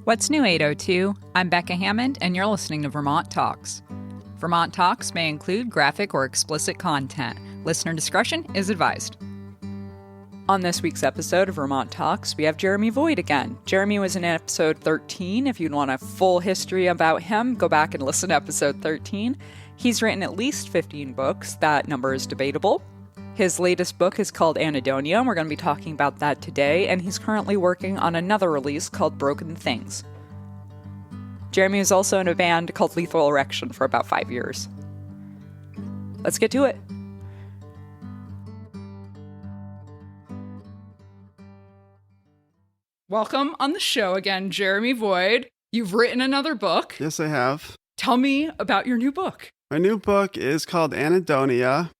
What's new, 802? I'm Becca Hammond, and you're listening to Vermont Talks. Vermont Talks may include graphic or explicit content. Listener discretion is advised. On this week's episode of Vermont Talks, we have Jeremy Voigt again. Jeremy was in episode 13. If you'd want a full history about him, go back and listen to episode 13. He's written at least 15 books. That number is debatable. His latest book is called Anhedonia, and we're going to be talking about that today, and he's currently working on another release called Broken Things. Jeremy was also in a band called Lethal Erection for about 5 years. Let's get to it. Welcome on the show again, Jeremy Voigt. You've written another book. Yes, I have. Tell me about your new book. My new book is called Anhedonia.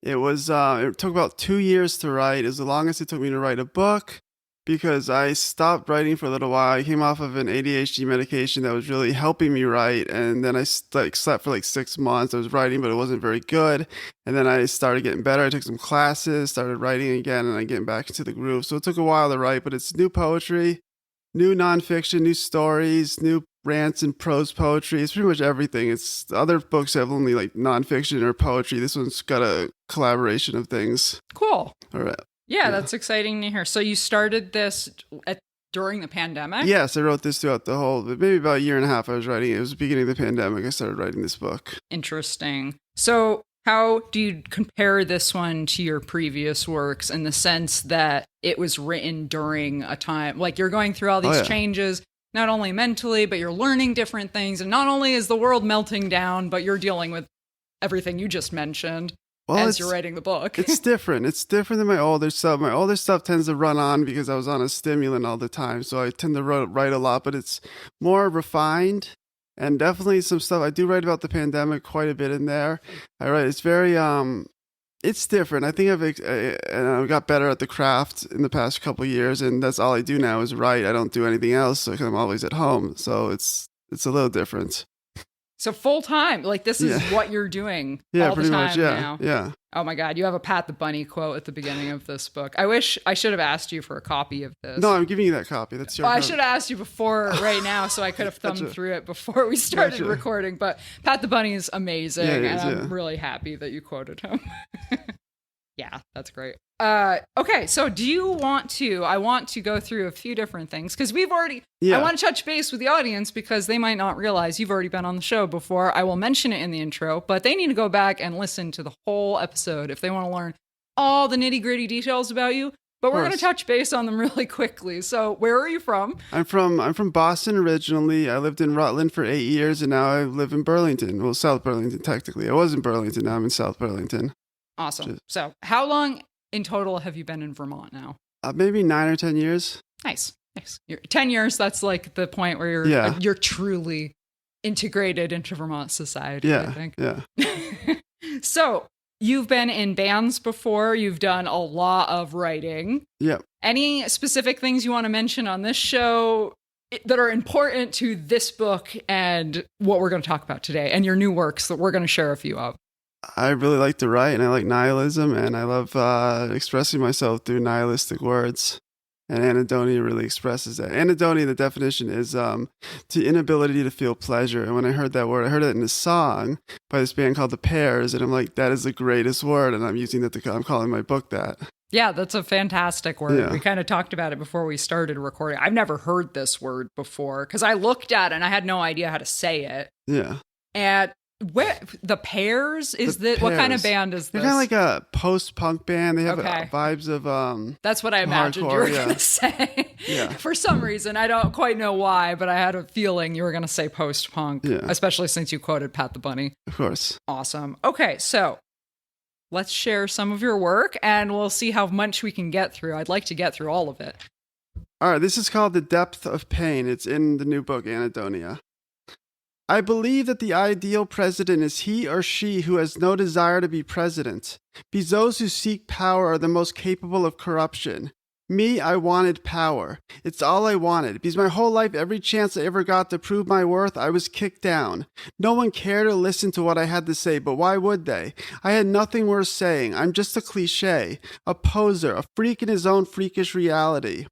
It took about 2 years to write. It was the longest it took me to write a book because I stopped writing for a little while. I came off of an ADHD medication that was really helping me write, and then I slept for 6 months. I was writing, but it wasn't very good. And then I started getting better. I took some classes, started writing again, and I'm getting back into the groove. So it took a while to write, but it's new poetry, new nonfiction, new stories, new rants and prose poetry. It's pretty much everything. It's other books have only nonfiction or poetry. This one's got a collaboration of things. Cool. All right. Yeah, that's exciting to hear. So you started this during the pandemic? Yes, I wrote this throughout maybe about a year and a half I was writing it. It was the beginning of the pandemic I started writing this book. Interesting. So how do you compare this one to your previous works in the sense that it was written during a time, you're going through all these changes, not only mentally, but you're learning different things. And not only is the world melting down, but you're dealing with everything you just mentioned as you're writing the book. It's different. It's different than my older stuff. My older stuff tends to run on because I was on a stimulant all the time. So I tend to write a lot, but it's more refined. And definitely some stuff. I do write about the pandemic quite a bit in there. I write. It's very, it's different. I think I've got better at the craft in the past couple of years, and that's all I do now is write. I don't do anything else because I'm always at home. So it's a little different. So full time, this is what you're doing all the time now. Yeah. Oh my God, you have a Pat the Bunny quote at the beginning of this book. I wish I should have asked you for a copy of this. No, I'm giving you that copy. That's your. I should have asked you before right now, so I could have thumbed through it before we started recording. But Pat the Bunny is amazing, and I'm really happy that you quoted him. Yeah, that's great. Okay, so I want to go through a few different things because I want to touch base with the audience because they might not realize you've already been on the show before. I will mention it in the intro, but they need to go back and listen to the whole episode if they want to learn all the nitty gritty details about you. But we're going to touch base on them really quickly. So where are you from? I'm from Boston originally. I lived in Rutland for 8 years, and now I live in Burlington. Well, South Burlington, technically. I was in Burlington. Now I'm in South Burlington. Awesome. So how long in total have you been in Vermont now? Maybe 9 or 10 years. Nice. 10 years, that's the point where you're truly integrated into Vermont society, I think. Yeah. So you've been in bands before. You've done a lot of writing. Yeah. Any specific things you want to mention on this show that are important to this book and what we're going to talk about today and your new works that we're going to share a few of? I really like to write, and I like nihilism, and I love expressing myself through nihilistic words. And Anhedonia really expresses that. Anhedonia, the definition is the inability to feel pleasure. And when I heard that word, I heard it in a song by this band called The Pears, and I'm like, that is the greatest word, and I'm using that I'm calling my book that. Yeah, that's a fantastic word. Yeah. We kind of talked about it before we started recording. I've never heard this word before because I looked at it and I had no idea how to say it. Yeah. And The Pears what kind of band is this? They're kind of like a post-punk band. They have vibes of that's what I imagined you were going to say. Yeah. For some reason, I don't quite know why, but I had a feeling you were going to say post-punk, especially since you quoted Pat the Bunny. Of course. Awesome. Okay, so let's share some of your work, and we'll see how much we can get through. I'd like to get through all of it. All right, this is called The Depth of Pain. It's in the new book, Anhedonia. I believe that the ideal president is he or she who has no desire to be president, because those who seek power are the most capable of corruption. Me, I wanted power. It's all I wanted, because my whole life, every chance I ever got to prove my worth, I was kicked down. No one cared to listen to what I had to say, but why would they? I had nothing worth saying. I'm just a cliche, a poser, a freak in his own freakish reality.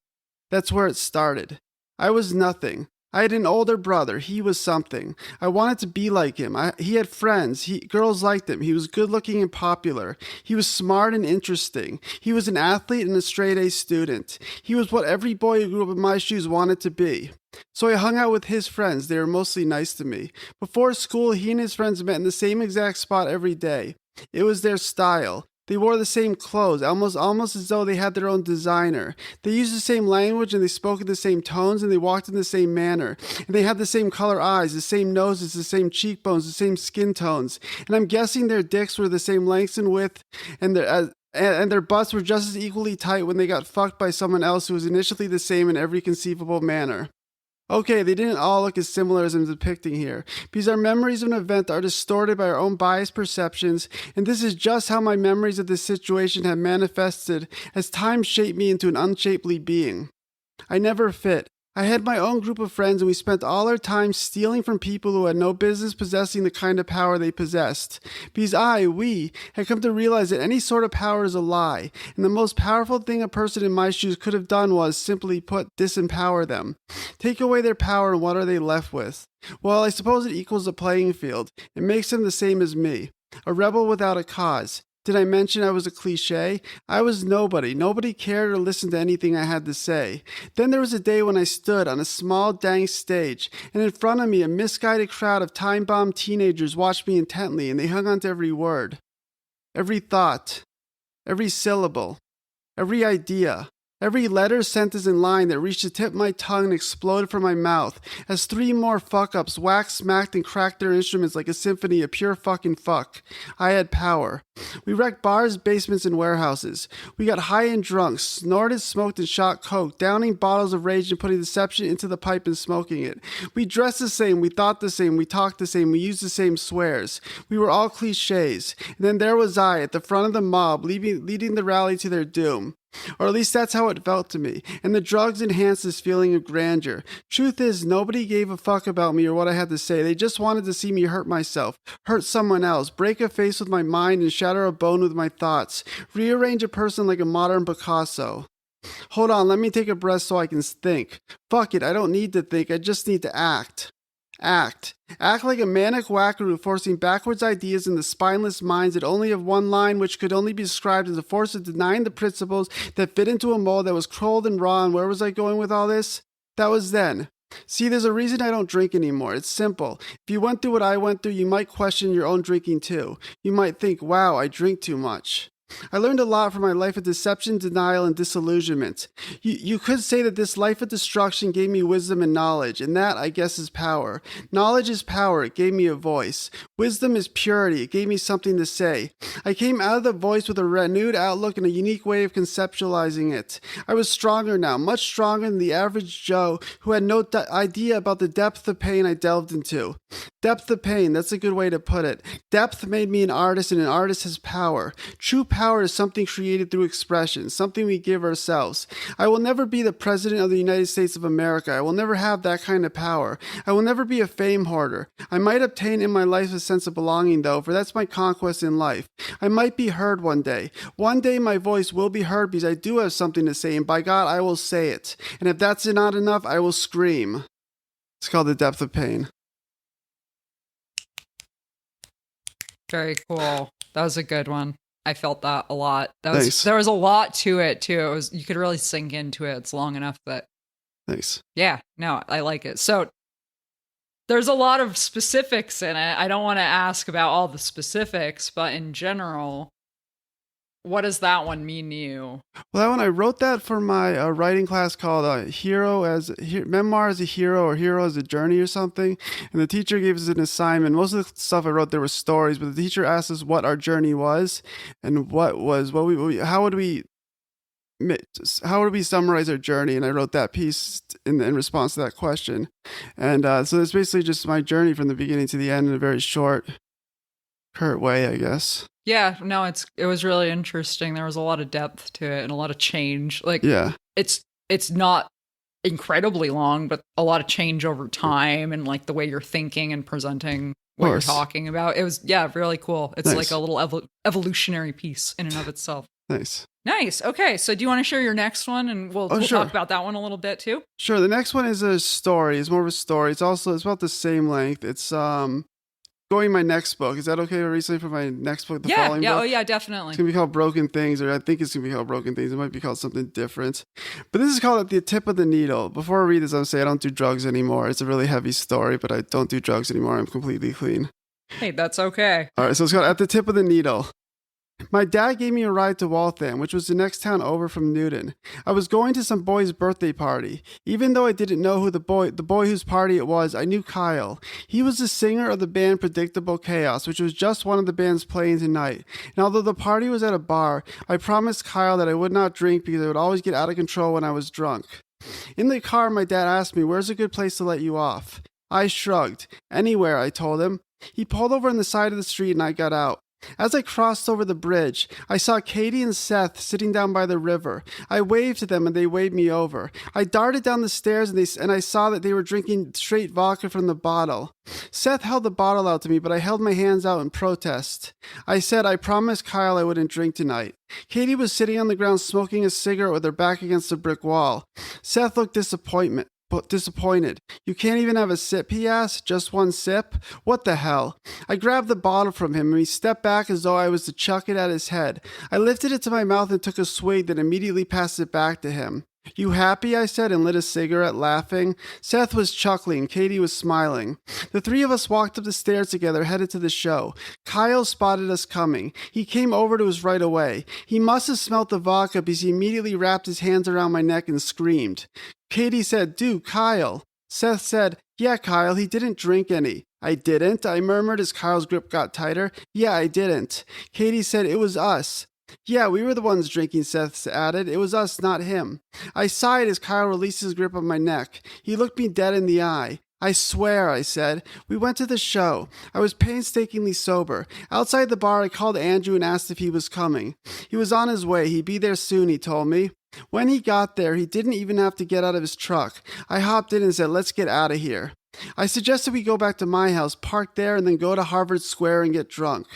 That's where it started. I was nothing. I had an older brother. He was something. I wanted to be like him. He had friends. Girls liked him. He was good looking and popular. He was smart and interesting. He was an athlete and a straight-A student. He was what every boy who grew up in my shoes wanted to be. So I hung out with his friends. They were mostly nice to me. Before school, he and his friends met in the same exact spot every day. It was their style. They wore the same clothes, almost as though they had their own designer. They used the same language and they spoke in the same tones and they walked in the same manner. And they had the same color eyes, the same noses, the same cheekbones, the same skin tones. And I'm guessing their dicks were the same length and width, and their butts were just as equally tight when they got fucked by someone else who was initially the same in every conceivable manner. Okay, they didn't all look as similar as I'm depicting here, because our memories of an event are distorted by our own biased perceptions, and this is just how my memories of this situation have manifested as time shaped me into an unshapely being. I never fit. I had my own group of friends and we spent all our time stealing from people who had no business possessing the kind of power they possessed. Because we had come to realize that any sort of power is a lie, and the most powerful thing a person in my shoes could have done was, simply put, disempower them. Take away their power and what are they left with? Well, I suppose it equals the playing field. It makes them the same as me. A rebel without a cause. Did I mention I was a cliche? I was nobody. Nobody cared or listened to anything I had to say. Then there was a day when I stood on a small, dank stage, and in front of me a misguided crowd of time-bombed teenagers watched me intently, and they hung on to every word, every thought, every syllable, every idea. Every letter, sentence, and line that reached the tip of my tongue and exploded from my mouth as 3 more fuck-ups whacked, smacked, and cracked their instruments like a symphony of pure fucking fuck. I had power. We wrecked bars, basements, and warehouses. We got high and drunk, snorted, smoked, and shot coke, downing bottles of rage and putting deception into the pipe and smoking it. We dressed the same, we thought the same, we talked the same, we used the same swears. We were all cliches. And then there was I at the front of the mob, leading the rally to their doom. Or at least that's how it felt to me, and the drugs enhanced this feeling of grandeur. Truth is, nobody gave a fuck about me or what I had to say. They just wanted to see me hurt myself, hurt someone else, break a face with my mind and shatter a bone with my thoughts, rearrange a person like a modern Picasso. Hold on, let me take a breath so I can think. Fuck it, I don't need to think, I just need to act. Act like a manic wackaroo forcing backwards ideas into spineless minds that only have one line which could only be described as a force of denying the principles that fit into a mold that was cold and raw. And where was I going with all this? That was then. See, there's a reason I don't drink anymore. It's simple. If you went through what I went through, you might question your own drinking too. You might think, wow, I drink too much. I learned a lot from my life of deception, denial, and disillusionment. You could say that this life of destruction gave me wisdom and knowledge, and that, I guess, is power. Knowledge is power. It gave me a voice. Wisdom is purity. It gave me something to say. I came out of the voice with a renewed outlook and a unique way of conceptualizing it. I was stronger now, much stronger than the average Joe who had no idea about the depth of pain I delved into. Depth of pain, that's a good way to put it. Depth made me an artist, and an artist has power. True power is something created through expression, something we give ourselves. I will never be the president of the United States of America. I will never have that kind of power. I will never be a fame hoarder. I might obtain in my life a sense of belonging, though, for that's my conquest in life. I might be heard one day. One day my voice will be heard because I do have something to say, and by God, I will say it. And if that's not enough, I will scream. It's called The Depth of Pain. Very cool. That was a good one. I felt that a lot. Thanks. There was a lot to it too. You could really sink into it. It's long enough that. Thanks. Yeah, no, I like it. So there's a lot of specifics in it. I don't want to ask about all the specifics, but in general, what does that one mean to you? Well, that one, I wrote that for my writing class called Memoir as a Hero or Hero as a Journey or something. And the teacher gave us an assignment. Most of the stuff I wrote, there were stories, but the teacher asked us what our journey was and how would we summarize our journey. And I wrote that piece in response to that question. And so it's basically just my journey from the beginning to the end in a very short, curt way, I guess. Yeah, no, it was really interesting. There was a lot of depth to it and a lot of change. Like, yeah, it's not incredibly long, but a lot of change over time and like the way you're thinking and presenting what you're talking about. It was, really cool. It's nice. Like a little evolutionary piece in and of itself. Nice. Nice. Okay. So do you want to share your next one? And we'll sure. talk about that one a little bit too. Sure. The next one is a story. It's more of a story. It's about the same length. It's going my next book. Is that okay recently for my next book? Following book? Oh yeah, definitely. It's going to be called Broken Things, or I think it's going to be called Broken Things. It might be called something different. But this is called At the Tip of the Needle. Before I read this, I'm saying I don't do drugs anymore. It's a really heavy story, but I don't do drugs anymore. I'm completely clean. Hey, that's okay. All right, so it's called At the Tip of the Needle. My dad gave me a ride to Waltham, which was the next town over from Newton. I was going to some boy's birthday party. Even though I didn't know who the boy whose party it was, I knew Kyle. He was the singer of the band Predictable Chaos, which was just one of the bands playing tonight. And although the party was at a bar, I promised Kyle that I would not drink because I would always get out of control when I was drunk. In the car, my dad asked me, "Where's a good place to let you off?" I shrugged. "Anywhere," I told him. He pulled over on the side of the street and I got out. As I crossed over the bridge, I saw Katie and Seth sitting down by the river. I waved to them and they waved me over. I darted down the stairs and I saw that they were drinking straight vodka from the bottle. Seth held the bottle out to me, but I held my hands out in protest. I said I promised Kyle I wouldn't drink tonight. Katie was sitting on the ground smoking a cigarette with her back against the brick wall. Seth looked disappointed. "You can't even have a sip," he asked. "Just one sip? What the hell?" I grabbed the bottle from him and he stepped back as though I was to chuck it at his head. I lifted it to my mouth and took a swig, then immediately passed it back to him. "You happy?" I said, and lit a cigarette, laughing. Seth was chuckling. Katie was smiling. The three of us walked up the stairs together, headed to the show. Kyle spotted us coming. He came over to us right away. He must have smelt the vodka because he immediately wrapped his hands around my neck and screamed. Katie said, "Dude, Kyle." Seth said, "Yeah, Kyle, he didn't drink any." "I didn't?" I murmured as Kyle's grip got tighter. "Yeah, I didn't." Katie said, "It was us." "Yeah, we were the ones drinking," Seth added. "It was us, not him." I sighed as Kyle released his grip on my neck. He looked me dead in the eye. "I swear," I said. We went to the show. I was painstakingly sober. Outside the bar, I called Andrew and asked if he was coming. He was on his way. He'd be there soon, he told me. When he got there, he didn't even have to get out of his truck. I hopped in and said, "Let's get out of here." I suggested we go back to my house, park there, and then go to Harvard Square and get drunk.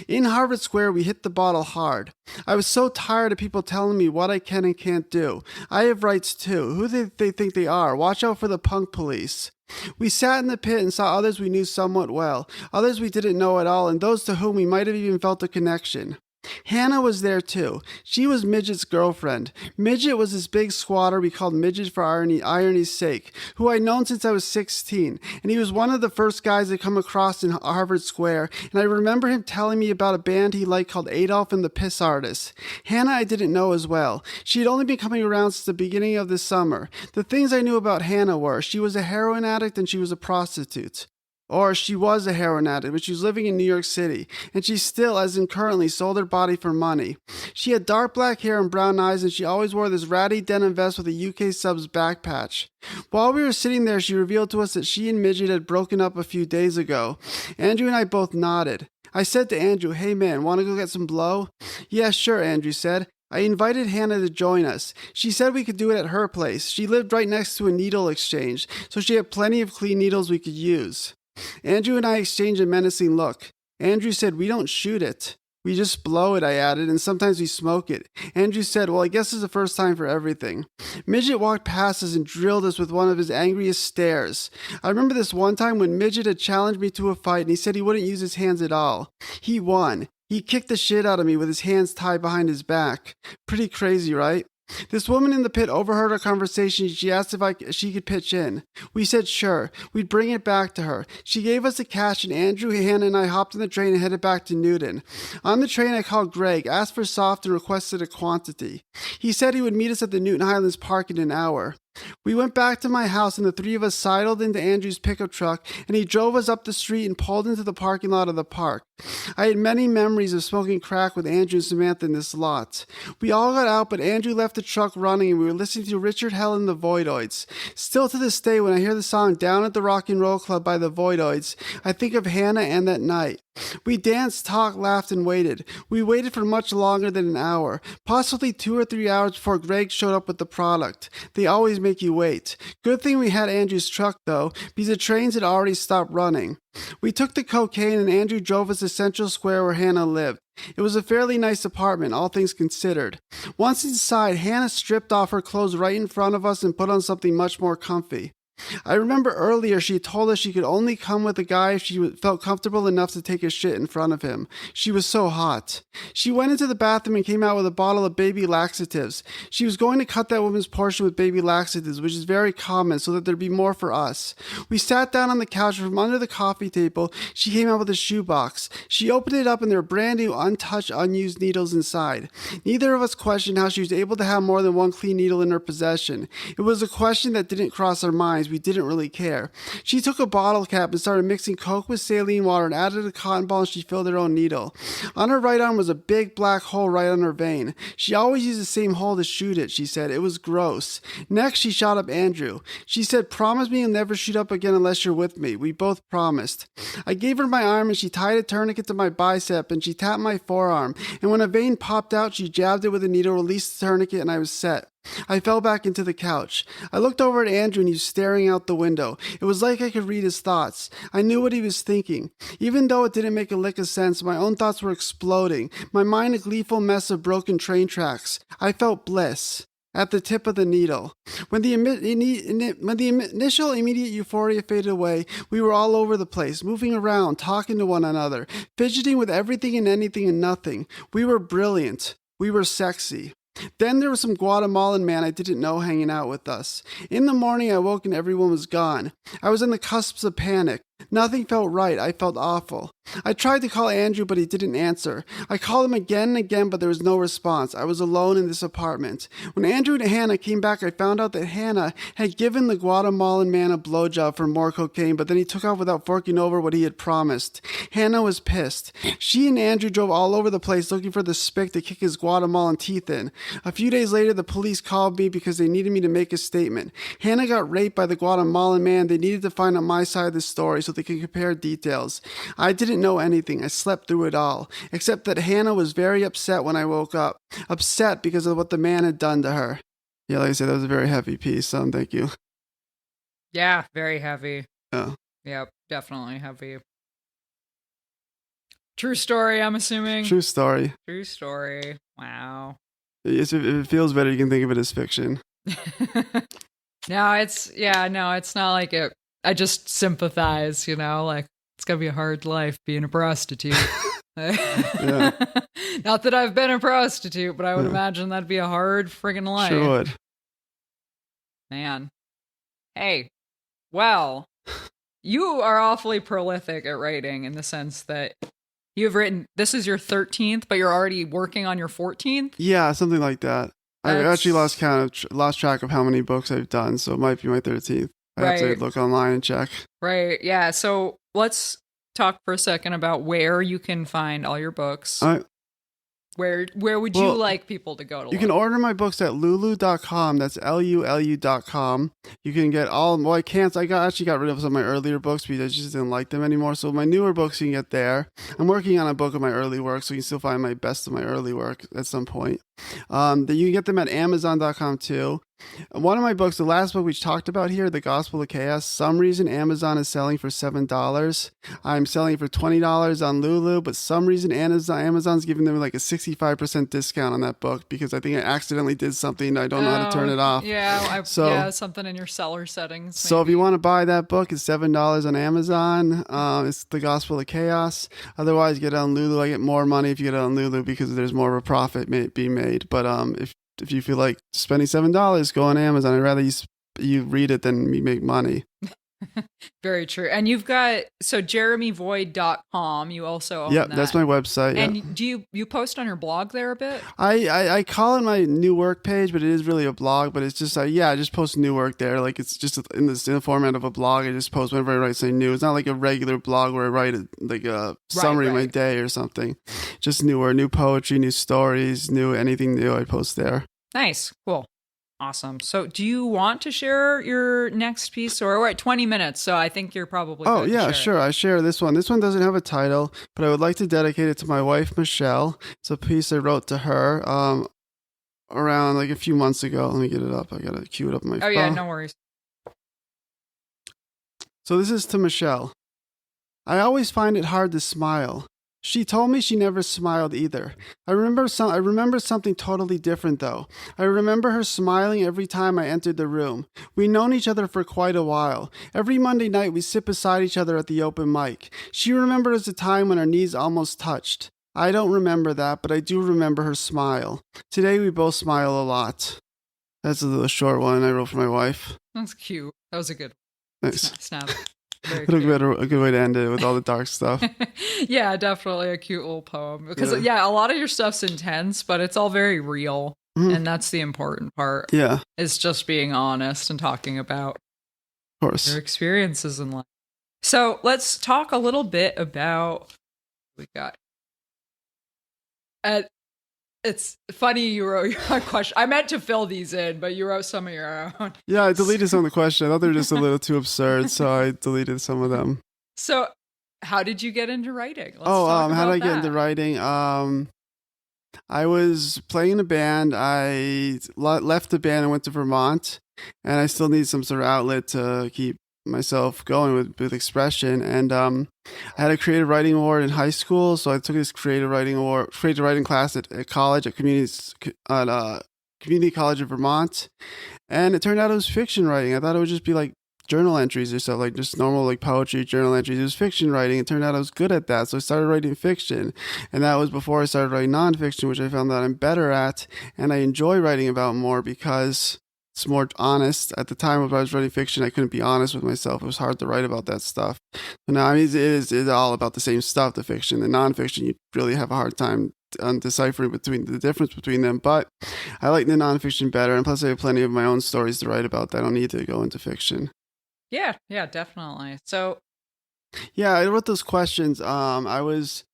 In Harvard Square, we hit the bottle hard. I was so tired of people telling me what I can and can't do. I have rights too. Who do they think they are? Watch out for the punk police. We sat in the pit and saw others we knew somewhat well, others we didn't know at all, and those to whom we might have even felt a connection. Hannah was there too. She was Midget's girlfriend. Midget was this big squatter we called Midget for irony's sake, who I'd known since I was 16, and he was one of the first guys I'd come across in Harvard Square, and I remember him telling me about a band he liked called Adolf and the Piss Artists. Hannah I didn't know as well. She had only been coming around since the beginning of this summer. The things I knew about Hannah were she was a heroin addict and she was a prostitute. Or she was a heroin addict, but she was living in New York City, and she still, as in currently, sold her body for money. She had dark black hair and brown eyes, and she always wore this ratty denim vest with a UK Subs back patch. While we were sitting there, she revealed to us that she and Midget had broken up a few days ago. Andrew and I both nodded. I said to Andrew, "Hey man, want to go get some blow?" "Yeah, sure," Andrew said. I invited Hannah to join us. She said we could do it at her place. She lived right next to a needle exchange, so she had plenty of clean needles we could use. Andrew and I exchanged a menacing look. Andrew said, "We don't shoot it. We just blow it," I added, "and sometimes we smoke it." Andrew said, "Well, I guess it's the first time for everything." Midget walked past us and drilled us with one of his angriest stares. I remember this one time when Midget had challenged me to a fight and he said he wouldn't use his hands at all. He won. He kicked the shit out of me with his hands tied behind his back. Pretty crazy, right? This woman in the pit overheard our conversation. She asked if she could pitch in. We said sure. We'd bring it back to her. She gave us the cash, and Andrew, Hannah, and I hopped on the train and headed back to Newton. On the train, I called Greg, asked for soft, and requested a quantity. He said he would meet us at the Newton Highlands Park in an hour. We went back to my house, and the three of us sidled into Andrew's pickup truck, and he drove us up the street and pulled into the parking lot of the park. I had many memories of smoking crack with Andrew and Samantha in this lot. We all got out, but Andrew left the truck running, and we were listening to Richard Hell and the Voidoids. Still to this day, when I hear the song Down at the Rock and Roll Club by the Voidoids, I think of Hannah and that night. We danced, talked, laughed, and waited. We waited for much longer than an hour, possibly 2 or 3 hours before Greg showed up with the product. They always make you wait. Good thing we had Andrew's truck, though, because the trains had already stopped running. We took the cocaine and Andrew drove us to Central Square where Hannah lived. It was a fairly nice apartment, all things considered. Once inside, Hannah stripped off her clothes right in front of us and put on something much more comfy. I remember earlier she told us she could only come with a guy if she felt comfortable enough to take a shit in front of him. She was so hot. She went into the bathroom and came out with a bottle of baby laxatives. She was going to cut that woman's portion with baby laxatives, which is very common, so that there'd be more for us. We sat down on the couch from under the coffee table. She came out with a shoebox. She opened it up and there were brand new, untouched, unused needles inside. Neither of us questioned how she was able to have more than one clean needle in her possession. It was a question that didn't cross our minds. We didn't really care. She took a bottle cap and started mixing Coke with saline water and added a cotton ball and she filled her own needle. On her right arm was a big black hole right on her vein. She always used the same hole to shoot it, she said. It was gross. Next, she shot up Andrew. She said, "Promise me you'll never shoot up again unless you're with me." We both promised. I gave her my arm and she tied a tourniquet to my bicep and she tapped my forearm. And when a vein popped out, she jabbed it with a needle, released the tourniquet, and I was set. I fell back into the couch. I looked over at Andrew and he was staring out the window. It was like I could read his thoughts. I knew what he was thinking. Even though it didn't make a lick of sense, my own thoughts were exploding. My mind a gleeful mess of broken train tracks. I felt bliss. At the tip of the needle. When the initial immediate euphoria faded away, we were all over the place, moving around, talking to one another, fidgeting with everything and anything and nothing. We were brilliant. We were sexy. Then there was some Guatemalan man I didn't know hanging out with us. In the morning I woke and everyone was gone. I was on the cusp of panic. Nothing felt right. I felt awful. I tried to call Andrew, but he didn't answer. I called him again and again, but there was no response. I was alone in this apartment. When Andrew and Hannah came back, I found out that Hannah had given the Guatemalan man a blowjob for more cocaine, but then he took off without forking over what he had promised. Hannah was pissed. She and Andrew drove all over the place looking for the spick to kick his Guatemalan teeth in. A few days later, the police called me because they needed me to make a statement. Hannah got raped by the Guatemalan man. They needed to find out my side of the story so they could compare details. I didn't know anything. I slept through it all, except that Hannah was very upset when I woke up. Upset because of what the man had done to her. Yeah, like I said, that was a very heavy piece, so thank you. Yeah, very heavy. Yeah. Yep, definitely heavy. True story, I'm assuming. True story. True story. Wow. If it feels better, you can think of it as fiction. No, it's not like it. I just sympathize, like it's gonna be a hard life being a prostitute. Yeah. Not that I've been a prostitute, but I would imagine that'd be a hard friggin' life. Sure would. Man. Hey, well, you are awfully prolific at writing in the sense that you've written, this is your 13th, but you're already working on your 14th? Yeah, something like that. I actually lost track of how many books I've done, so it might be my 13th. I have to look online and check. Right, yeah. So let's talk for a second about where you can find all your books. Where would you like people to go to? You can order my books at lulu.com. That's LULU.com. You can get all. I actually got rid of some of my earlier books because I just didn't like them anymore. So my newer books you can get there. I'm working on a book of my early work, so you can still find my best of my early work at some point. You can get them at Amazon.com too. One of my books, the last book we talked about here, The Gospel of Chaos, some reason Amazon is selling for $7. I'm selling it for $20 on Lulu, but some reason Amazon's giving them like a 65% discount on that book because I think I accidentally did something. I don't know how to turn it off. Yeah, something in your seller settings. Maybe. So if you want to buy that book, it's $7 on Amazon. It's The Gospel of Chaos. Otherwise, get it on Lulu. I get more money if you get it on Lulu because there's more of a profit being made. But if you feel like spending $7, go on Amazon. I'd rather you read it than me make money. Very true. And you've got, jeremyvoid.com. You also own that. That's my website. And do you post on your blog there a bit? I call it my new work page, but it is really a blog. But it's just, I just post new work there. Like it's just in the format of a blog. I just post whenever I write something new. It's not like a regular blog where I write a summary of my day or something. Just new poetry, new stories, anything new I post there. Nice. Cool. Awesome. So do you want to share your next piece? Or we're at 20 minutes, so I think you're probably Oh, yeah, sure. I share this one. This one doesn't have a title, but I would like to dedicate it to my wife, Michelle. It's a piece I wrote to her around like a few months ago. Let me get it up. I got to cue it up on my phone. Oh, yeah, no worries. So this is to Michelle. I always find it hard to smile. She told me she never smiled either. I remember something totally different though. I remember her smiling every time I entered the room. We'd known each other for quite a while. Every Monday night we sit beside each other at the open mic. She remembers a time when our knees almost touched. I don't remember that, but I do remember her smile. Today we both smile a lot. That's a little short one I wrote for my wife. That's cute. That was a good Nice. snap. A good way to end it with all the dark stuff. Yeah, definitely a cute little poem. Because, a lot of your stuff's intense, but it's all very real. Mm-hmm. And that's the important part. Yeah. Is just being honest and talking about of course. your experiences in life. So let's talk a little bit about what we got. It's funny you wrote your question. I meant to fill these in, but you wrote some of your own. Yeah, I deleted some of the questions. I thought they were just a little too absurd, so I deleted some of them. So, how did you get into writing? How did I get into writing? I was playing in a band. I left the band and went to Vermont, and I still need some sort of outlet to keep myself going with expression. And I had a creative writing award in high school, so I took this creative writing class at college at Community College of Vermont, and it turned out it was fiction writing. I thought it would just be like journal entries or stuff, like just normal like poetry journal entries. It was fiction writing. It turned out I was good at that, so I started writing fiction, and that was before I started writing nonfiction, which I found that I'm better at and I enjoy writing about more because it's more honest. At the time when I was writing fiction, I couldn't be honest with myself. It was hard to write about that stuff. But now, I mean, it's all about the same stuff, the fiction. The nonfiction, you really have a hard time deciphering between the difference between them. But I like the nonfiction better, and plus I have plenty of my own stories to write about that I don't need to go into fiction. Yeah, definitely. So, yeah, I wrote those questions. I was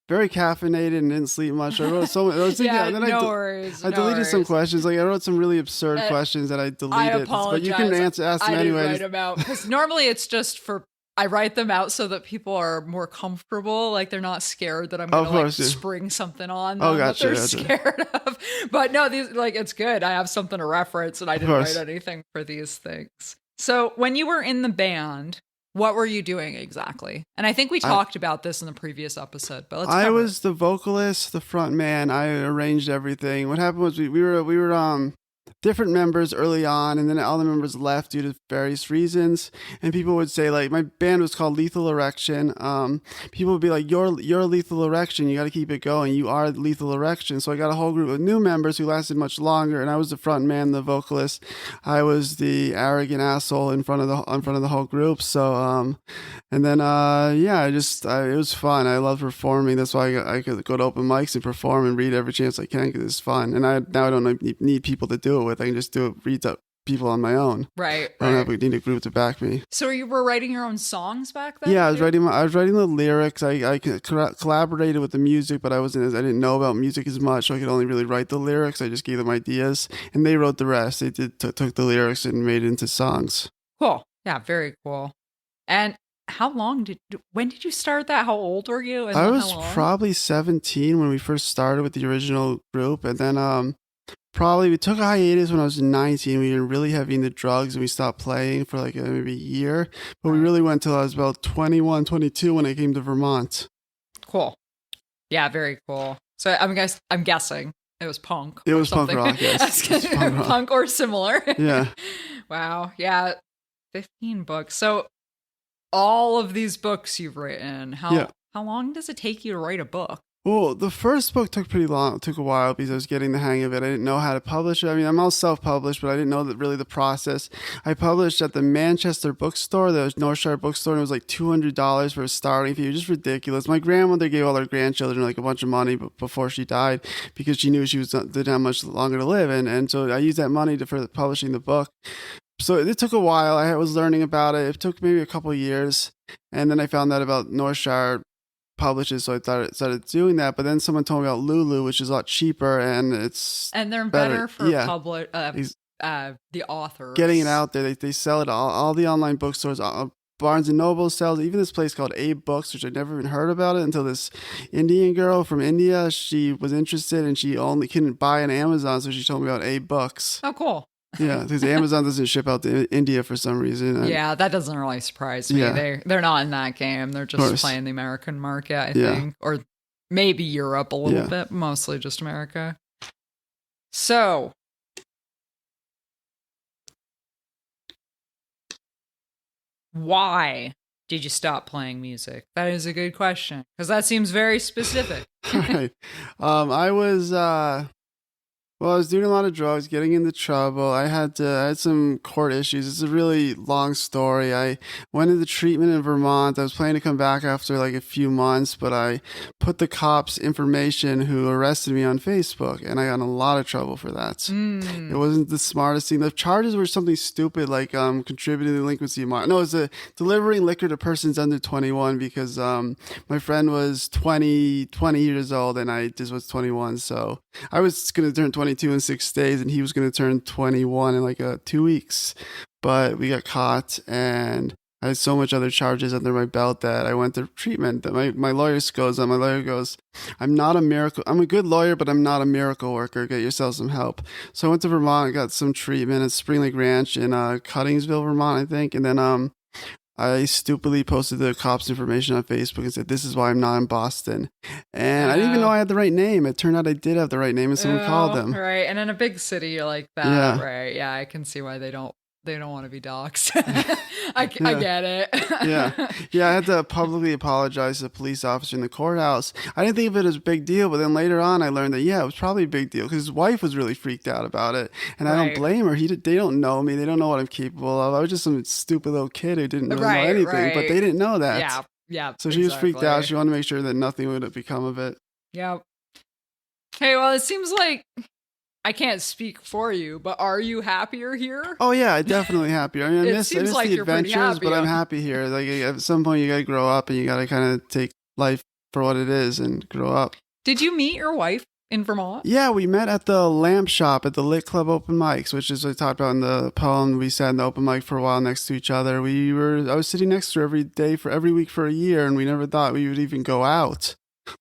very caffeinated and didn't sleep much. I wrote so many. I was thinking, yeah, and then no worries. I deleted some questions. Like I wrote some really absurd questions that I deleted. I apologize. But you can ask them anyway. I didn't write them out because normally it's just for. I write them out so that people are more comfortable, like they're not scared that I'm going to spring something on them that they're scared of. But no, these it's good. I have something to reference, and I didn't write anything for these things. So when you were in the band, what were you doing exactly? And I think we talked about this in the previous episode, but let's I was the vocalist, the front man. I arranged everything. What happened was we were different members early on, and then all the members left due to various reasons. And people would say, like, my band was called Lethal Erection. People would be like, you're Lethal Erection. You got to keep it going. You are Lethal Erection. So I got a whole group of new members who lasted much longer, and I was the front man, the vocalist. I was the arrogant asshole in front of the whole group. So, and then, it was fun. I love performing. That's why I could go to open mics and perform and read every chance I can because it's fun. And now I don't need people to do it with. I can just read to people on my own. Right. I don't need a group to back me. So you were writing your own songs back then? Yeah, I was writing the lyrics. I collaborated with the music, but I didn't know about music as much, so I could only really write the lyrics. I just gave them ideas, and they wrote the rest. They took the lyrics and made it into songs. Cool. Yeah, very cool. And when did you start that? How old were you? And I was probably 17 when we first started with the original group, and then we took a hiatus when I was 19. We were really heavy into drugs, and we stopped playing for like maybe a year. But we really went till I was about 21, 22 when I came to Vermont. Cool. Yeah, very cool. So I'm guessing it was punk. It was punk rock, yes. Punk or similar. Yeah. Wow. Yeah. 15 books. So all of these books you've written, how long does it take you to write a book? Well, the first book took pretty long. It took a while because I was getting the hang of it. I didn't know how to publish it. I mean, I'm all self-published, but I didn't know really the process. I published at the Manchester bookstore, the Northshire bookstore, and it was like $200 for a starting fee. It was just ridiculous. My grandmother gave all her grandchildren like a bunch of money before she died because she knew she didn't have much longer to live. And so I used that money for publishing the book. So it took a while. I was learning about it. It took maybe a couple of years. And then I found out about Northshire publishes, so I started doing that. But then someone told me about Lulu, which is a lot cheaper, and they're better for public the authors. Getting it out there. They sell it all the online bookstores. Barnes & Noble sells even this place called A Books, which I'd never even heard about it until this Indian girl from India, she was interested and she only couldn't buy on Amazon, so she told me about A Books. Oh, cool. Yeah, because Amazon doesn't ship out to India for some reason. Yeah, that doesn't really surprise me. Yeah. They're not in that game. They're just playing the American market, I think. Or maybe Europe a little bit, mostly just America. So... why did you stop playing music? That is a good question, because that seems very specific. Right. I was doing a lot of drugs, getting into trouble. I had some court issues. It's a really long story. I went into treatment in Vermont. I was planning to come back after like a few months, but I put the cops' information who arrested me on Facebook, and I got in a lot of trouble for that. It wasn't the smartest thing. The charges were something stupid like contributing to delinquency. No, it was delivering liquor to persons under 21 because my friend was 20 years old and I just was 21, so I was going to turn 22 in 6 days, and he was going to turn 21 in like 2 weeks. But we got caught, and I had so much other charges under my belt that I went to treatment. That my lawyer goes, I'm not a miracle. I'm a good lawyer, but I'm not a miracle worker. Get yourself some help. So I went to Vermont, got some treatment at Spring Lake Ranch in Cuttingsville, Vermont, I think, and then I stupidly posted the cops' information on Facebook and said, this is why I'm not in Boston. And I didn't even know I had the right name. It turned out I did have the right name and someone called them. Right. And in a big city like that, right. Yeah, I can see why they don't want to be doxxed. I get it. Yeah, I had to publicly apologize to the police officer in the courthouse. I didn't think of it as a big deal, but then later on I learned that, it was probably a big deal because his wife was really freaked out about it. And I don't blame her. They don't know me. They don't know what I'm capable of. I was just some stupid little kid who didn't really know anything, but they didn't know that. Yeah. So she was freaked out. She wanted to make sure that nothing would have become of it. Yeah. Hey, well, it seems like I can't speak for you, but are you happier here? Oh yeah, I'm definitely happier. I mean, I miss like the adventures, but I'm happy here. Like at some point, you gotta grow up, and you gotta kind of take life for what it is and grow up. Did you meet your wife in Vermont? Yeah, we met at the Lamp Shop at the Lit Club open mics, which is what I talked about in the poem. We sat in the open mic for a while next to each other. I was sitting next to her every week for a year, and we never thought we would even go out,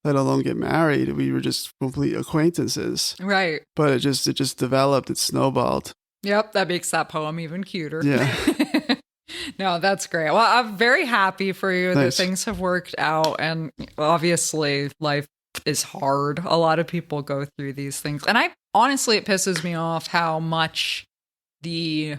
let alone get married. We were just complete acquaintances. Right. But it just developed. It snowballed. Yep, that makes that poem even cuter. Yeah. No, that's great. Well, I'm very happy for you that things have worked out. And obviously, life is hard. A lot of people go through these things. And honestly, it pisses me off how much the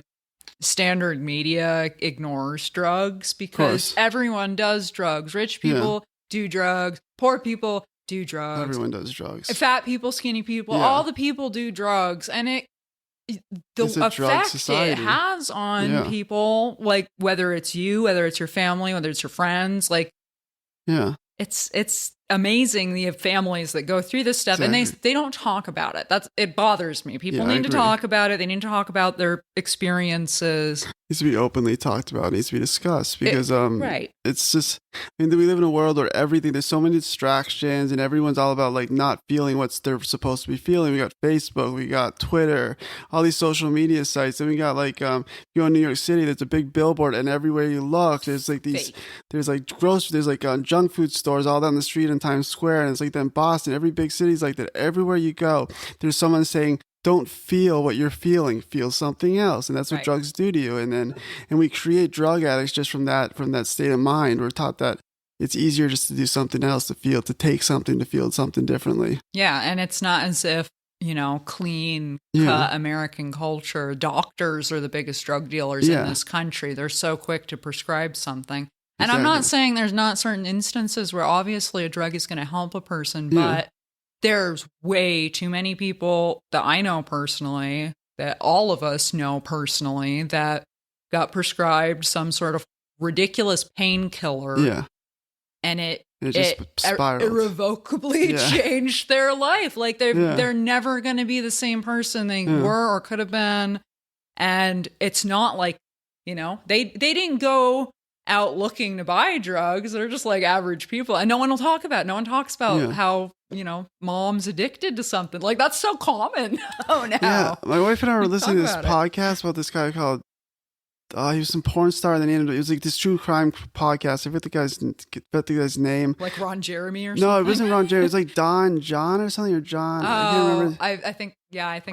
standard media ignores drugs, because everyone does drugs. Rich people do drugs. Poor people do drugs. Everyone does drugs. Fat people, skinny people, all the people do drugs. And the effect it has on people, like whether it's you, whether it's your family, whether it's your friends, like it's amazing the families that go through this stuff, and they don't talk about it. It bothers me. People need to talk about it. They need to talk about their experiences. It needs to be openly talked about. It needs to be discussed because it's just, I mean, we live in a world where there's so many distractions, and everyone's all about like not feeling what they're supposed to be feeling. We got Facebook, we got Twitter, all these social media sites, and we got like you go in New York City, there's a big billboard, and everywhere you look, there's like there's like junk food stores all down the street in Times Square, and it's like that in Boston. Every big city's like that. Everywhere you go, there's someone saying, don't feel what you're feeling, feel something else. And that's what drugs do to you. And we create drug addicts just from that state of mind. We're taught that it's easier just to do something else, to take something, to feel something differently. Yeah. And it's not as if, clean cut American culture, doctors are the biggest drug dealers in this country. They're so quick to prescribe something. And I'm not saying there's not certain instances where obviously a drug is going to help a person, but there's way too many people that I know personally, that all of us know personally, that got prescribed some sort of ridiculous painkiller. Yeah. And it spiraled. Irrevocably changed their life. Like they're never going to be the same person they were or could have been. And it's not like, they didn't go out looking to buy drugs. They're just like average people. And no one will talk about it. No one talks about how, mom's addicted to something. Like, that's so common. Oh, no. Yeah. My wife and I were listening to this podcast about this guy called, he was some porn star, and then it was like this true crime podcast. I forget the guy's name. Like Ron Jeremy or something? No, it wasn't Ron Jeremy. It was like John or something, or John. Oh, I can't remember. I think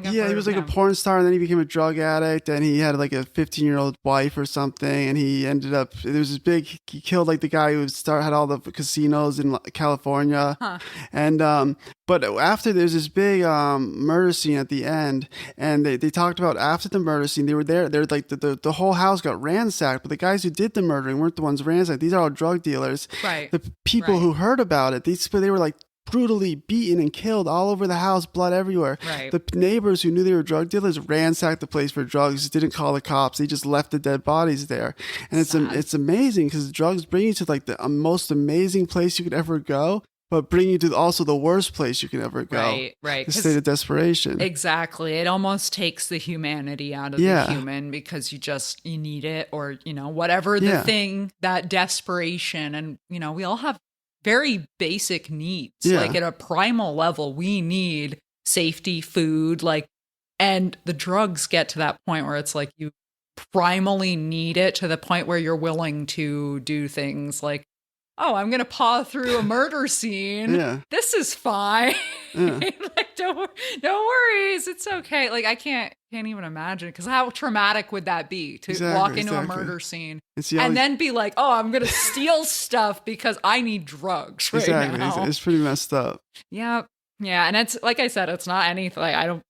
I've he heard was of like him. a porn star, and then he became a drug addict, and he had like a 15-year-old wife or something, and he ended up, there was this big, he killed like the guy who had all the casinos in California. Huh. And but after, there's this big murder scene at the end, and they talked about after the murder scene, they're like the whole house got ransacked, but the guys who did the murdering weren't the ones ransacked. These are all drug dealers. Right. The people who heard about it, they were like brutally beaten and killed all over the house, blood everywhere. Right. The neighbors who knew they were drug dealers ransacked the place for drugs, didn't call the cops. They just left the dead bodies there. And it's amazing because drugs bring you to like the most amazing place you could ever go, but bring you to also the worst place you can ever go. Right. The state of desperation. Exactly. It almost takes the humanity out of the human because you need it, or, whatever the thing, that desperation. And, we all have very basic needs. Like at a primal level, we need safety, food, and the drugs get to that point where it's like you primally need it to the point where you're willing to do things like, oh, I'm going to paw through a murder scene. Yeah. This is fine. Yeah. No worries. It's okay. Like, I can't even imagine, because how traumatic would that be to walk into a murder scene and then be like, oh, I'm going to steal stuff because I need drugs right now. It's pretty messed up. Yeah. Yeah, and it's like I said, it's not anything. Like, I don't,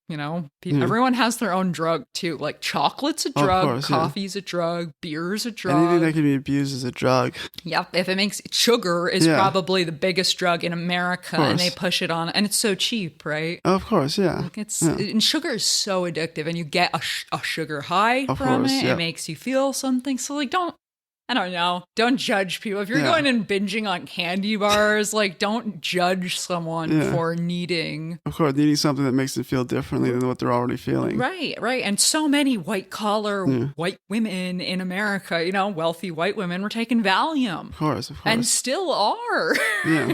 everyone has their own drug too. Like chocolate's a drug, coffee's a drug, beer's a drug. Anything that can be abused is a drug. Yep. If it makes sugar is probably the biggest drug in America, and they push it on, and it's so cheap, right? Of course, yeah. Like and sugar is so addictive, and you get a sugar high from it. It makes you feel something. So like, I don't know. Don't judge people. If you're going and binging on candy bars, like, don't judge someone for needing. Of course, needing something that makes them feel differently than what they're already feeling. Right. And so many white-collar white women in America, wealthy white women, were taking Valium. Of course. And still are. Yeah.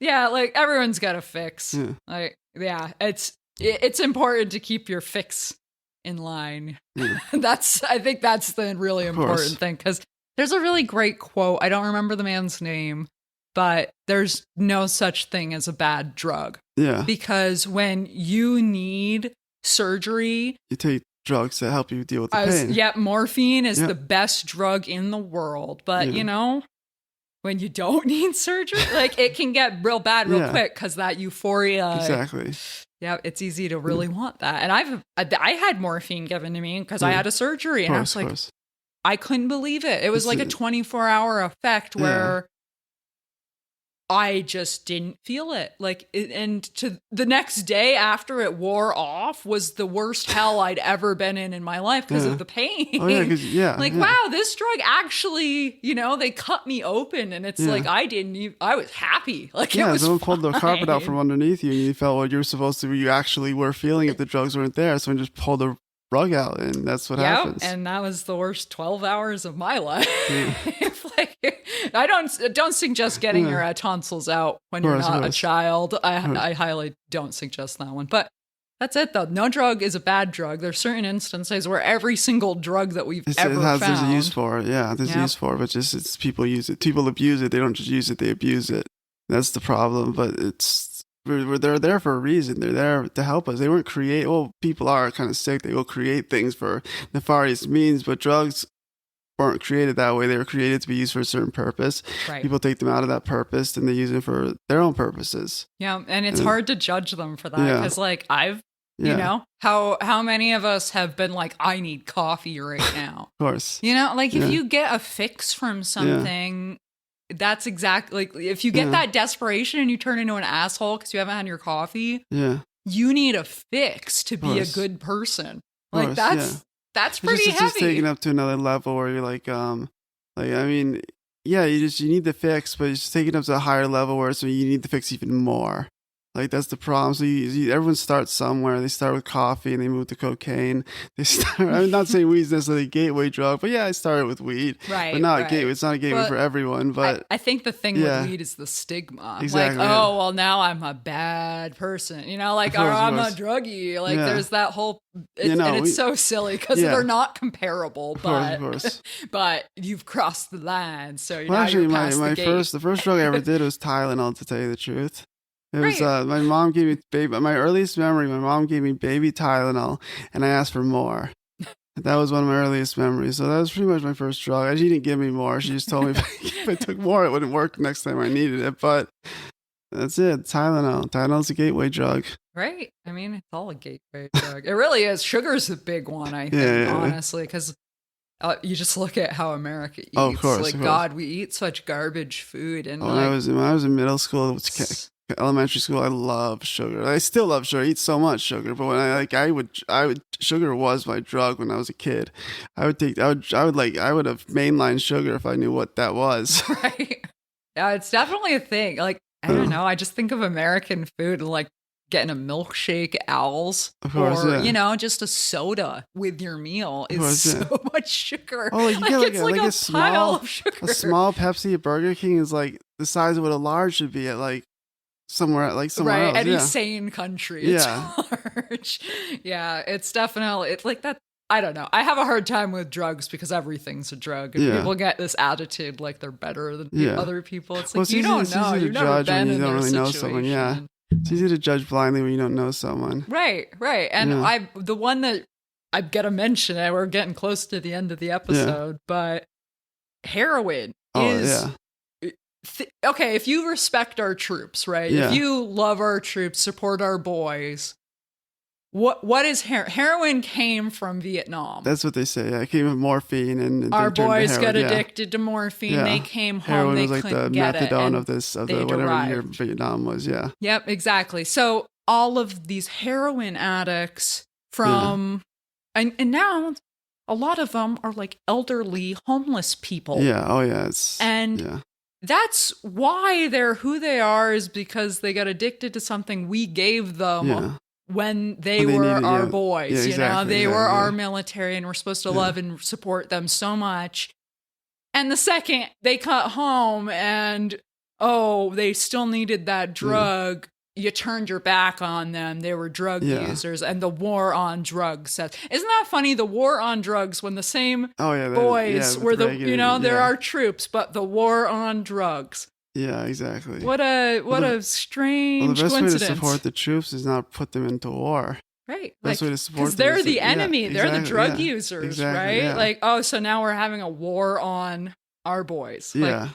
Yeah, like, everyone's got a fix. Yeah. Like, it's important to keep your fix in line. Yeah. I think that's the really important thing, because there's a really great quote. I don't remember the man's name, but there's no such thing as a bad drug. Yeah. Because when you need surgery, you take drugs that help you deal with the pain. Yeah, morphine is the best drug in the world. But, when you don't need surgery, like, it can get real bad real quick, because that euphoria. Exactly. Yeah, it's easy to really want that. And I had morphine given to me because I had a surgery, and I was like, I couldn't believe it. It was like a 24-hour effect where I just didn't feel it. Like, and to the next day after it wore off was the worst hell I'd ever been in my life because of the pain. Oh, yeah, wow, this drug actually, they cut me open, and it's like, I was happy. Like, it was someone pulled the carpet out from underneath you, and you felt what you were supposed to, you actually were feeling if the drugs weren't there. Someone just pulled the rug out, and that's what happens. And that was the worst 12 hours of my life. Like, I don't suggest getting your tonsils out when you're not a child. I highly don't suggest that one. But that's it, though. No drug is a bad drug. There's certain instances where every single drug that we've ever found. There's a use for it. Yeah, there's a use for it. But it's people use it. People abuse it. They don't just use it. They abuse it. That's the problem. But they're there for a reason. They're there to help us. They weren't people are kind of sick. They will create things for nefarious means, but drugs weren't created that way. They were created to be used for a certain purpose. Right. People take them out of that purpose and they use it for their own purposes. Yeah, and it's hard to judge them for that, because like how many of us have been like, I need coffee right now. Of course. If you get a fix from something, that's exactly, like, if you get that desperation and you turn into an asshole because you haven't had your coffee, you need a fix to be a good person. Like, that's pretty heavy. It's just taken up to another level where you're like, I mean, you need the fix, but it's just taken up to a higher level where you need the fix even more. Like that's the problem. So everyone starts somewhere. They start with coffee and they move to cocaine. I'm not saying weed's necessarily a gateway drug, but yeah, I started with weed. Right. But not right. a gateway. It's not a gateway for everyone. But I think the thing with weed is the stigma. Exactly. Like, oh, well, now I'm a bad person. You know, like, or I'm a druggie. Like, there's that whole. And it's so silly because they're not comparable. Of course. But you've crossed the line. So now actually, you're past the gate. the first drug I ever did was Tylenol. To tell you the truth. It was my mom gave me my earliest memory. My mom gave me baby Tylenol, and I asked for more. That was one of my earliest memories. So that was pretty much my first drug. She didn't give me more. She just told me if I took more, it wouldn't work next time I needed it. But that's it. Tylenol. Tylenol's a gateway drug. Right. I mean, it's all a gateway drug. It really is. Sugar's a big one, I think, honestly, because you just look at how America eats. Oh, of course. God, we eat such garbage food. And when I was in middle school, elementary school, I loved sugar. I still love sugar. I eat so much sugar, but when I would sugar was my drug when I was a kid. I would have mainline sugar if I knew what that was. Right. Yeah, it's definitely a thing. Like, I don't know. I just think of American food like getting a milkshake, Owls, or just a soda with your meal is so much sugar. Oh, you get it's like a pile of sugar. A small Pepsi at Burger King is like the size of what a large should be at like somewhere else. Right, any sane country. It's large. Yeah, it's definitely, it's like that. I don't know. I have a hard time with drugs because everything's a drug. And people get this attitude like they're better than other people. It's like, you don't know. You've never been in their situation. Know someone. Yeah. It's easy to judge blindly when you don't know someone. Right. And the one that I'm going to mention, and we're getting close to the end of the episode, but heroin is... okay, if you respect our troops, right? If you love our troops, support our boys... What is heroin came from Vietnam? That's what they say. Yeah, it came with morphine, and our boys got addicted to morphine. Yeah. They came home. Heroin they was like couldn't the get methadone it, of the whatever year Vietnam was. Yeah. Yep. Exactly. So all of these heroin addicts from and now a lot of them are like elderly homeless people. Yeah. Oh yeah. That's why they're who they are, is because they got addicted to something we gave them. Yeah. When they were our boys, they were our military, and we're supposed to love and support them so much. And the second they cut home and, they still needed that drug, you turned your back on them. They were drug users, and the war on drugs says, isn't that funny? The war on drugs, when the same boys were they're our troops, but the war on drugs. Yeah, exactly. What a strange coincidence. The best way to support the troops is not put them into war. Right. The best way to support them. Because they're the enemy. They're the drug users, right? Yeah. Like, so now we're having a war on our boys. Like,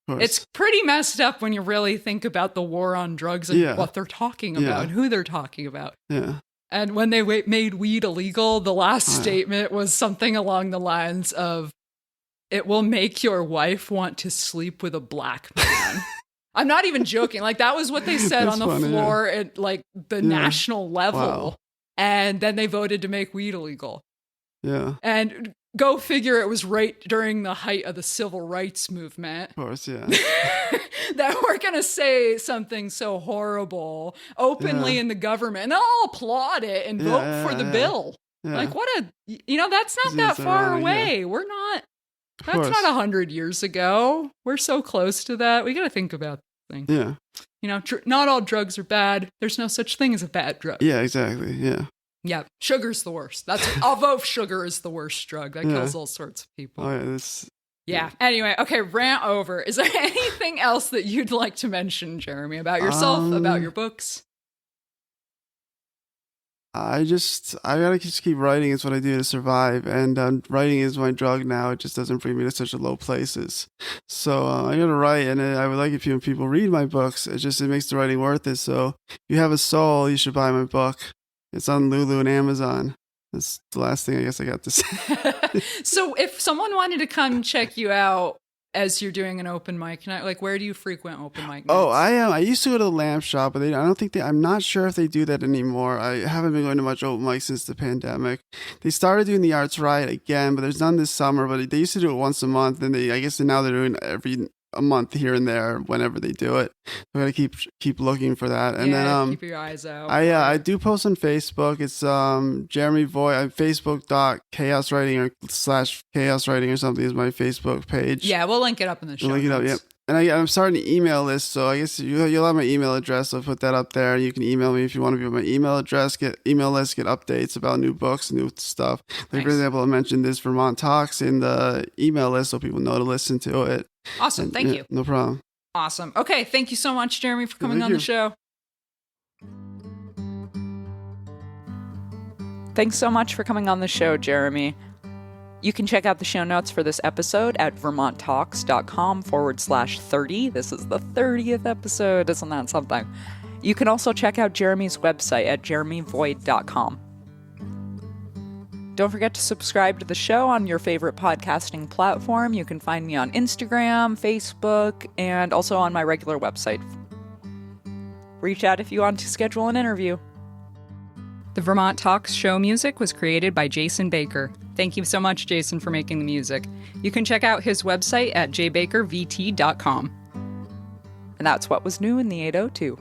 it's pretty messed up when you really think about the war on drugs and what they're talking about and who they're talking about. Yeah. And when they made weed illegal, the last statement was something along the lines of, "It will make your wife want to sleep with a black man." I'm not even joking. Like, that was what they said on the floor at like the national level. Wow. And then they voted to make weed illegal. Yeah. And go figure, it was right during the height of the civil rights movement. Of course, yeah. That we're going to say something so horrible openly in the government. And they'll all applaud it and vote for the bill. Yeah. Like, that's not that far away. Yeah. We're not. That's not 100 years ago. We're so close to that. We got to think about things. Yeah. Not all drugs are bad. There's no such thing as a bad drug. Yeah, exactly. Yeah. Yeah. Sugar's the worst. I'll vote sugar is the worst drug. That kills all sorts of people. Oh, yeah, Anyway, okay, rant over. Is there anything else that you'd like to mention, Jeremy, about yourself, about your books? I gotta just keep writing. It's what I do to survive, and writing is my drug now. It just doesn't bring me to such low places. So I gotta write, and I would like if people read my books. It makes the writing worth it. So if you have a soul, you should buy my book. It's on Lulu and Amazon. That's the last thing I guess I got to say. So if someone wanted to come check you out as you're doing an open mic, where do you frequent open mic nights? Oh, I am. I used to go to the Lamp Shop, but I'm not sure if they do that anymore. I haven't been going to much open mic since the pandemic. They started doing the Arts Riot again, but there's none this summer, but they used to do it once a month, and now they're doing every a month here and there whenever they do it. I gotta keep looking for that. And then keep your eyes out. I do post on Facebook. It's Jeremy Voigt. Facebook.chaoswriting or /chaoswriting or something is my Facebook page. Yeah, we'll link it up in the show notes. Link it up, yeah. And I'm starting an email list, so I guess you'll have my email address. I'll put that up there. You can email me if you want to be on my email address, get email list, get updates about new books, new stuff. Like, for example, I mentioned this Vermont Talks in the email list so people know to listen to it. Awesome. Thank you. No problem. Awesome. Okay. Thank you so much, Jeremy, for coming on the show. Thanks so much for coming on the show, Jeremy. You can check out the show notes for this episode at vermonttalks.com/30. This is the 30th episode. Isn't that something? You can also check out Jeremy's website at jeremyvoigt.com. Don't forget to subscribe to the show on your favorite podcasting platform. You can find me on Instagram, Facebook, and also on my regular website. Reach out if you want to schedule an interview. The Vermont Talks show music was created by Jason Baker. Thank you so much, Jason, for making the music. You can check out his website at jbakervt.com. And that's what was new in the 802.